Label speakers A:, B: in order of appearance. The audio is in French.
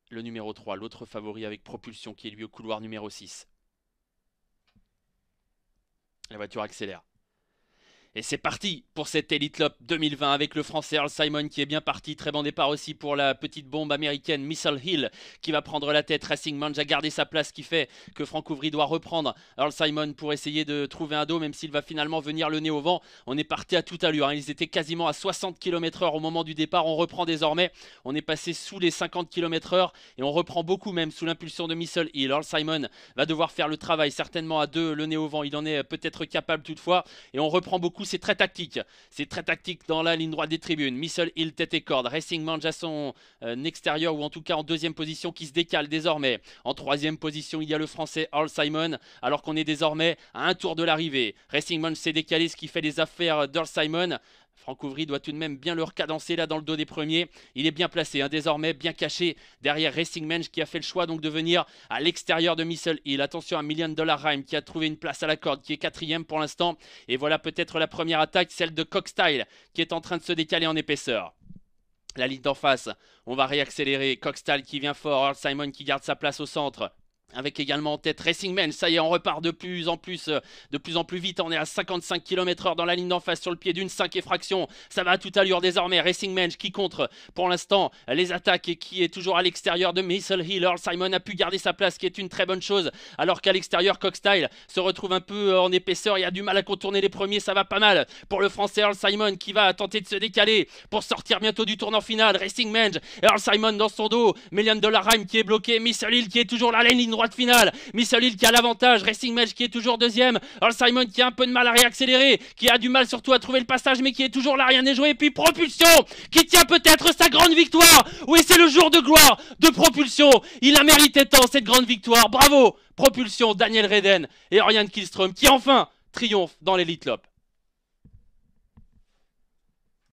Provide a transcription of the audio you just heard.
A: le numéro 3, l'autre favori avec propulsion qui est lui au couloir numéro 6. La voiture accélère. Et c'est parti pour cette Elite Lopp 2020 avec le français Earl Simon qui est bien parti. Très bon départ aussi pour la petite bombe américaine Missile Hill qui va prendre la tête. Racing Mange a gardé sa place, qui fait que Franck Ouvry doit reprendre Earl Simon pour essayer de trouver un dos, même s'il va finalement venir le nez au vent. On est parti à toute allure, hein. Ils étaient quasiment à 60 km/h au moment du départ. On reprend désormais. On est passé sous les 50 km/h et on reprend beaucoup même sous l'impulsion de Missile Hill. Earl Simon va devoir faire le travail certainement à deux, le nez au vent. Il en est peut-être capable toutefois. Et on reprend beaucoup. C'est très tactique. C'est très tactique dans la ligne droite des tribunes. Missile Hill tête et corde. Racing Mange à son extérieur, ou en tout cas en deuxième position, qui se décale désormais. En troisième position, il y a le français Earl Simon, alors qu'on est désormais à un tour de l'arrivée. Racing Mange s'est décalé, ce qui fait les affaires d'Earl Simon. Franck Ouvry doit tout de même bien le recadencer là dans le dos des premiers. Il est bien placé, hein, désormais bien caché derrière Racing Mange, qui a fait le choix donc de venir à l'extérieur de Missile Hill. Attention à $1 Million Rhyme qui a trouvé une place à la corde, qui est quatrième pour l'instant. Et voilà peut-être la première attaque, celle de Cockstyle, qui est en train de se décaler en épaisseur. La ligne d'en face, on va réaccélérer. Cockstyle qui vient fort, Earl Simon qui garde sa place au centre. Avec également en tête Racing Mange. Ça y est, on repart de plus en plus vite. On est à 55 km/h dans la ligne d'en face, sur le pied d'une 5 et fraction. Ça va à toute allure désormais. Racing Mange qui contre pour l'instant les attaques et qui est toujours à l'extérieur de Missile Hill. Earl Simon a pu garder sa place, qui est une très bonne chose. Alors qu'à l'extérieur, Cockstyle se retrouve un peu en épaisseur. Il a du mal à contourner les premiers. Ça va pas mal pour le français Earl Simon, qui va tenter de se décaler pour sortir bientôt du tournant final. Racing Mange, Earl Simon dans son dos. $1 Million Rhyme qui est bloqué. Missile Hill qui est toujours là, la ligne droite finale. Missile Hill qui a l'avantage. Racing Mange qui est toujours deuxième. Earl Simon qui a un peu de mal à réaccélérer, qui a du mal surtout à trouver le passage, mais qui est toujours là, rien n'est joué. Et puis Propulsion qui tient peut-être sa grande victoire. Oui, c'est le jour de gloire de Propulsion. Il a mérité tant cette grande victoire. Bravo Propulsion, Daniel Reden et Oriane Kihlström qui enfin triomphe dans l'Elite Lopp.